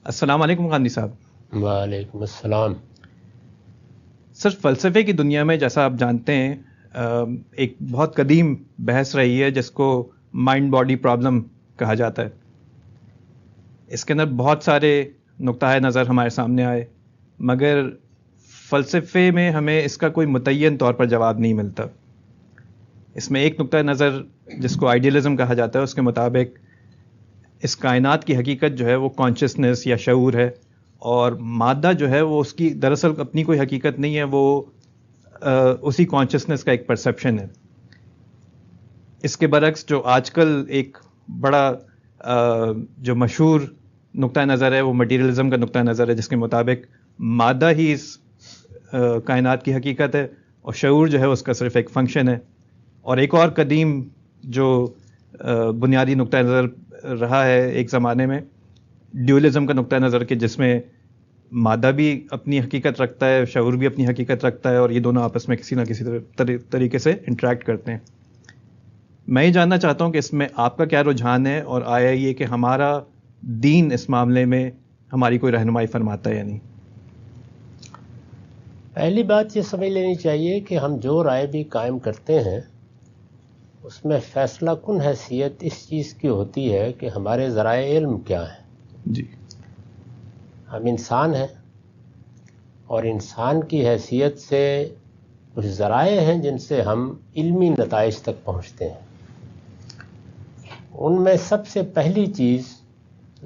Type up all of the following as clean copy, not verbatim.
السلام علیکم غاندھی صاحب۔ وعلیکم السلام۔ سر، فلسفے کی دنیا میں جیسا آپ جانتے ہیں ایک بہت قدیم بحث رہی ہے جس کو مائنڈ باڈی پرابلم کہا جاتا ہے۔ اس کے اندر بہت سارے نقطۂ نظر ہمارے سامنے آئے، مگر فلسفے میں ہمیں اس کا کوئی متعین طور پر جواب نہیں ملتا۔ اس میں ایک نقطۂ نظر جس کو آئیڈیلزم کہا جاتا ہے، اس کے مطابق اس کائنات کی حقیقت جو ہے وہ کانشسنس یا شعور ہے، اور مادہ جو ہے وہ اس کی دراصل اپنی کوئی حقیقت نہیں ہے، وہ اسی کانشسنس کا ایک پرسیپشن ہے۔ اس کے برعکس جو آج کل ایک بڑا جو مشہور نقطۂ نظر ہے وہ مٹیریلزم کا نقطۂ نظر ہے، جس کے مطابق مادہ ہی اس کائنات کی حقیقت ہے اور شعور جو ہے اس کا صرف ایک فنکشن ہے۔ اور ایک اور قدیم جو بنیادی نقطۂ نظر رہا ہے ایک زمانے میں، ڈیولزم کا نقطۂ نظر، کہ جس میں مادہ بھی اپنی حقیقت رکھتا ہے، شعور بھی اپنی حقیقت رکھتا ہے، اور یہ دونوں آپس میں کسی نہ کسی طریقے سے انٹریکٹ کرتے ہیں۔ میں یہ جاننا چاہتا ہوں کہ اس میں آپ کا کیا رجحان ہے، اور آیا یہ کہ ہمارا دین اس معاملے میں ہماری کوئی رہنمائی فرماتا ہے یا نہیں؟ پہلی بات یہ سمجھ لینی چاہیے کہ ہم جو رائے بھی قائم کرتے ہیں اس میں فیصلہ کن حیثیت اس چیز کی ہوتی ہے کہ ہمارے ذرائع علم کیا ہیں۔ جی، ہم انسان ہیں، اور انسان کی حیثیت سے کچھ ذرائع ہیں جن سے ہم علمی نتائج تک پہنچتے ہیں۔ ان میں سب سے پہلی چیز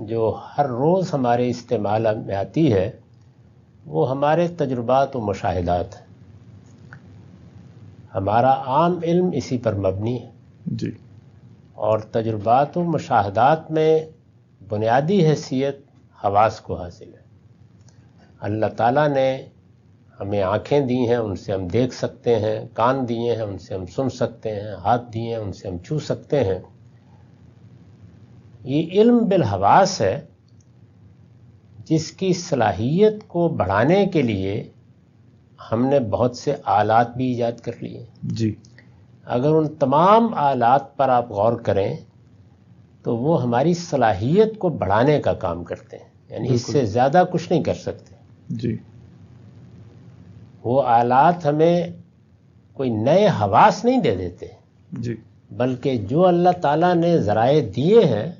جو ہر روز ہمارے استعمال میں آتی ہے وہ ہمارے تجربات و مشاہدات ہیں۔ ہمارا عام علم اسی پر مبنی ہے، جی، اور تجربات و مشاہدات میں بنیادی حیثیت حواس کو حاصل ہے۔ اللہ تعالیٰ نے ہمیں آنکھیں دی ہیں، ان سے ہم دیکھ سکتے ہیں، کان دیے ہیں، ان سے ہم سن سکتے ہیں، ہاتھ دیے ہیں، ان سے ہم چھو سکتے ہیں۔ یہ علم بالحواس ہے جس کی صلاحیت کو بڑھانے کے لیے ہم نے بہت سے آلات بھی ایجاد کر لیے۔ جی، اگر ان تمام آلات پر آپ غور کریں تو وہ ہماری صلاحیت کو بڑھانے کا کام کرتے ہیں، یعنی اس سے زیادہ کچھ نہیں کر سکتے۔ جی، وہ آلات ہمیں کوئی نئے حواس نہیں دے دیتے، جی، بلکہ جو اللہ تعالیٰ نے ذرائع دیے ہیں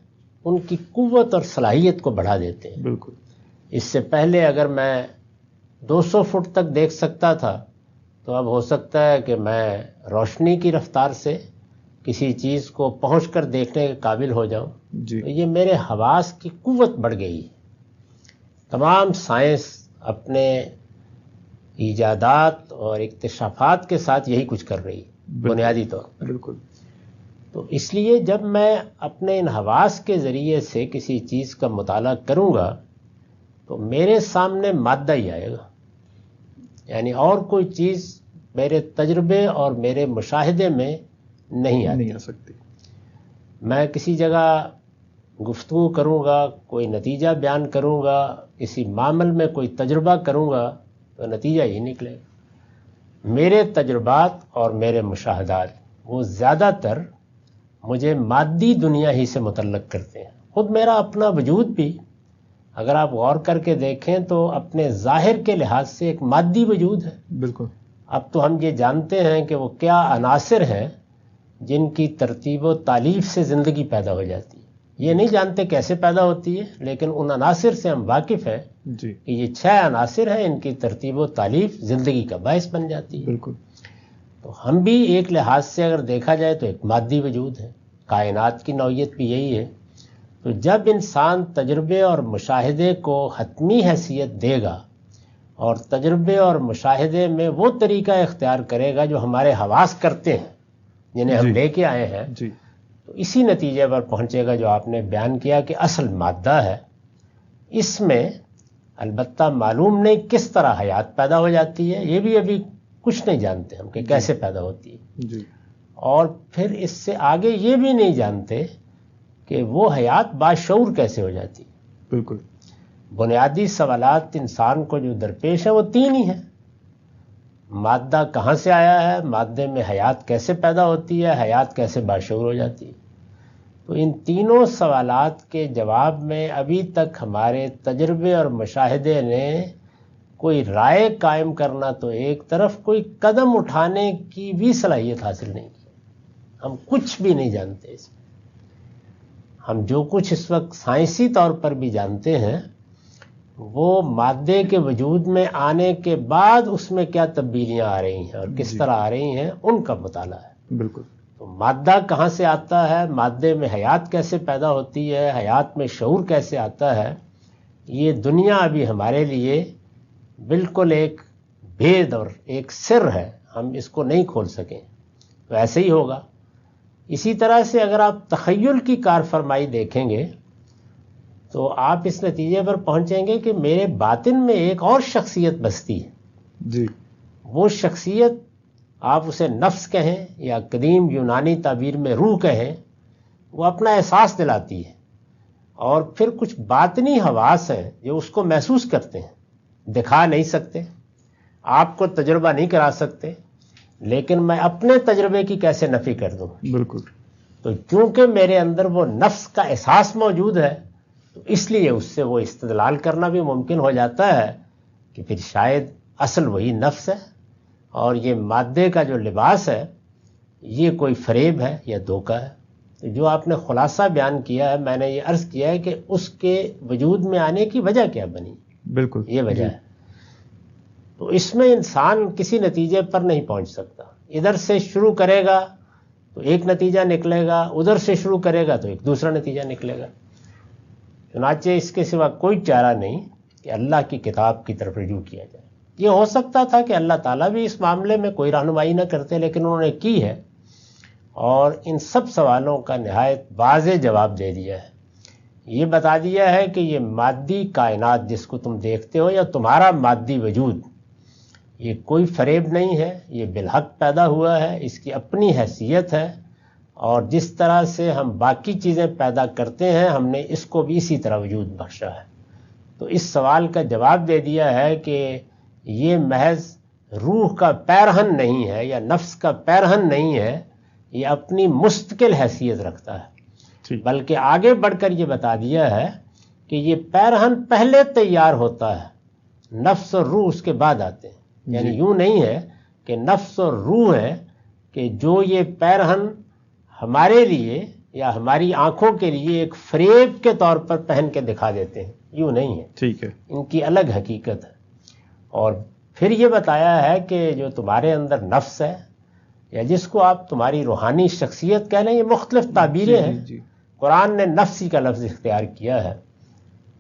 ان کی قوت اور صلاحیت کو بڑھا دیتے ہیں۔ بالکل۔ اس سے پہلے اگر میں 200 فٹ تک دیکھ سکتا تھا تو اب ہو سکتا ہے کہ میں روشنی کی رفتار سے کسی چیز کو پہنچ کر دیکھنے کے قابل ہو جاؤں۔ جی، تو یہ میرے حواس کی قوت بڑھ گئی ہے۔ تمام سائنس اپنے ایجادات اور اکتشافات کے ساتھ یہی کچھ کر رہی ہے بنیادی طور پر۔ بالکل۔ تو اس لیے جب میں اپنے ان حواس کے ذریعے سے کسی چیز کا مطالعہ کروں گا تو میرے سامنے مادہ ہی آئے گا، یعنی اور کوئی چیز میرے تجربے اور میرے مشاہدے میں نہیں آ سکتی۔ میں کسی جگہ گفتگو کروں گا، کوئی نتیجہ بیان کروں گا، کسی معامل میں کوئی تجربہ کروں گا تو نتیجہ ہی نکلے گا۔ میرے تجربات اور میرے مشاہدات وہ زیادہ تر مجھے مادی دنیا ہی سے متعلق کرتے ہیں۔ خود میرا اپنا وجود بھی اگر آپ غور کر کے دیکھیں تو اپنے ظاہر کے لحاظ سے ایک مادی وجود ہے۔ بالکل۔ اب تو ہم یہ جانتے ہیں کہ وہ کیا عناصر ہیں جن کی ترتیب و تالیف سے زندگی پیدا ہو جاتی ہے۔ یہ نہیں جانتے کیسے پیدا ہوتی ہے، لیکن ان عناصر سے ہم واقف ہیں جی، کہ یہ 6 عناصر ہیں، ان کی ترتیب و تالیف زندگی کا باعث بن جاتی ہے۔ بالکل۔ تو ہم بھی ایک لحاظ سے اگر دیکھا جائے تو ایک مادی وجود ہے، کائنات کی نوعیت بھی یہی ہے۔ تو جب انسان تجربے اور مشاہدے کو حتمی حیثیت دے گا اور تجربے اور مشاہدے میں وہ طریقہ اختیار کرے گا جو ہمارے حواس کرتے ہیں، جنہیں ہم لے کے آئے ہیں، جی، تو اسی نتیجے پر پہنچے گا جو آپ نے بیان کیا کہ اصل مادہ ہے۔ اس میں البتہ معلوم نہیں کس طرح حیات پیدا ہو جاتی ہے، یہ بھی ابھی کچھ نہیں جانتے ہم کہ کیسے پیدا ہوتی ہے، جی، اور پھر اس سے آگے یہ بھی نہیں جانتے کہ وہ حیات باشعور کیسے ہو جاتی ہے۔ بالکل۔ بنیادی سوالات انسان کو جو درپیش ہیں وہ 3 ہی ہیں۔ مادہ کہاں سے آیا ہے، مادے میں حیات کیسے پیدا ہوتی ہے، حیات کیسے باشعور ہو جاتی ہے۔ تو تو ان تینوں سوالات کے جواب میں ابھی تک ہمارے تجربے اور مشاہدے نے کوئی رائے قائم کرنا تو ایک طرف، کوئی قدم اٹھانے کی بھی صلاحیت حاصل نہیں کی. ہم کچھ بھی نہیں جانتے اس میں. ہم جو کچھ اس وقت سائنسی طور پر بھی جانتے ہیں وہ مادے کے وجود میں آنے کے بعد اس میں کیا تبدیلیاں آ رہی ہیں اور کس طرح آ رہی ہیں ان کا مطالعہ ہے. بالکل. تو مادہ کہاں سے آتا ہے، مادے میں حیات کیسے پیدا ہوتی ہے، حیات میں شعور کیسے آتا ہے، یہ دنیا ابھی ہمارے لیے بالکل ایک بھید اور ایک سر ہے. ہم اس کو نہیں کھول سکیں. تو ایسے ہی ہوگا. اسی طرح سے اگر آپ تخیل کی کار فرمائی دیکھیں گے تو آپ اس نتیجے پر پہنچیں گے کہ میرے باطن میں ایک اور شخصیت بستی ہے. جی. وہ شخصیت آپ اسے نفس کہیں یا قدیم یونانی تعبیر میں روح کہیں، وہ اپنا احساس دلاتی ہے اور پھر کچھ باطنی حواس ہیں جو اس کو محسوس کرتے ہیں. دکھا نہیں سکتے، آپ کو تجربہ نہیں کرا سکتے، لیکن میں اپنے تجربے کی کیسے نفی کر دوں. بالکل. تو کیونکہ میرے اندر وہ نفس کا احساس موجود ہے تو اس لیے اس سے وہ استدلال کرنا بھی ممکن ہو جاتا ہے کہ پھر شاید اصل وہی نفس ہے اور یہ مادے کا جو لباس ہے یہ کوئی فریب ہے یا دھوکہ ہے. تو جو آپ نے خلاصہ بیان کیا ہے، میں نے یہ عرض کیا ہے کہ اس کے وجود میں آنے کی وجہ کیا بنی. بالکل یہ وجہ ہے. تو اس میں انسان کسی نتیجے پر نہیں پہنچ سکتا. ادھر سے شروع کرے گا تو ایک نتیجہ نکلے گا، ادھر سے شروع کرے گا تو ایک دوسرا نتیجہ نکلے گا. چنانچہ اس کے سوا کوئی چارہ نہیں کہ اللہ کی کتاب کی طرف رجوع کیا جائے. یہ ہو سکتا تھا کہ اللہ تعالیٰ بھی اس معاملے میں کوئی رہنمائی نہ کرتے، لیکن انہوں نے کی ہے اور ان سب سوالوں کا نہایت واضح جواب دے دیا ہے. یہ بتا دیا ہے کہ یہ مادی کائنات جس کو تم دیکھتے ہو یا تمہارا مادی وجود، یہ کوئی فریب نہیں ہے، یہ بالحق پیدا ہوا ہے، اس کی اپنی حیثیت ہے اور جس طرح سے ہم باقی چیزیں پیدا کرتے ہیں ہم نے اس کو بھی اسی طرح وجود بخشا ہے. تو اس سوال کا جواب دے دیا ہے کہ یہ محض روح کا پیرہن نہیں ہے یا نفس کا پیرہن نہیں ہے، یہ اپنی مستقل حیثیت رکھتا ہے. بلکہ آگے بڑھ کر یہ بتا دیا ہے کہ یہ پیرہن پہلے تیار ہوتا ہے، نفس اور روح اس کے بعد آتے ہیں. یعنی یوں نہیں ہے کہ نفس اور روح ہے کہ جو یہ پیرہن ہمارے لیے یا ہماری آنکھوں کے لیے ایک فریب کے طور پر پہن کے دکھا دیتے ہیں. یوں نہیں ہے. ٹھیک ہے. ان کی الگ حقیقت ہے. اور پھر یہ بتایا ہے کہ جو تمہارے اندر نفس ہے یا جس کو آپ تمہاری روحانی شخصیت کہہ لیں، یہ مختلف تعبیریں ہیں. قرآن نے نفسی کا لفظ اختیار کیا ہے.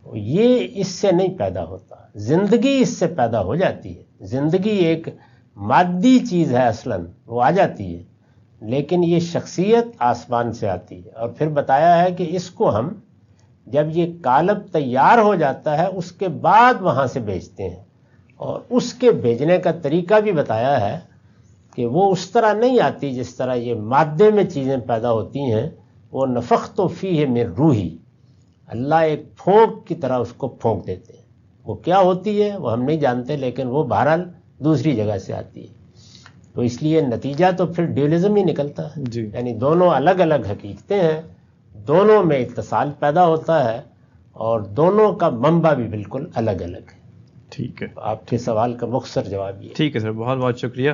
یہ اس سے نہیں پیدا ہوتا، زندگی اس سے پیدا ہو جاتی ہے. زندگی ایک مادی چیز ہے، اصلاً وہ آ جاتی ہے، لیکن یہ شخصیت آسمان سے آتی ہے. اور پھر بتایا ہے کہ اس کو ہم جب یہ قالب تیار ہو جاتا ہے اس کے بعد وہاں سے بیچتے ہیں. اور اس کے بھیجنے کا طریقہ بھی بتایا ہے کہ وہ اس طرح نہیں آتی جس طرح یہ مادے میں چیزیں پیدا ہوتی ہیں. وہ نفخت فیہ من روحی، اللہ ایک پھونک کی طرح اس کو پھونک دیتے ہیں. وہ کیا ہوتی ہے وہ ہم نہیں جانتے، لیکن وہ بہرحال دوسری جگہ سے آتی ہے. تو اس لیے نتیجہ تو پھر ڈیولزم ہی نکلتا ہے. یعنی دونوں الگ الگ حقیقتیں ہیں، دونوں میں اتصال پیدا ہوتا ہے اور دونوں کا منبع بھی بالکل الگ الگ ہے. ٹھیک ہے. آپ کے سوال کا مختصر جواب یہ. ٹھیک ہے سر، بہت بہت شکریہ.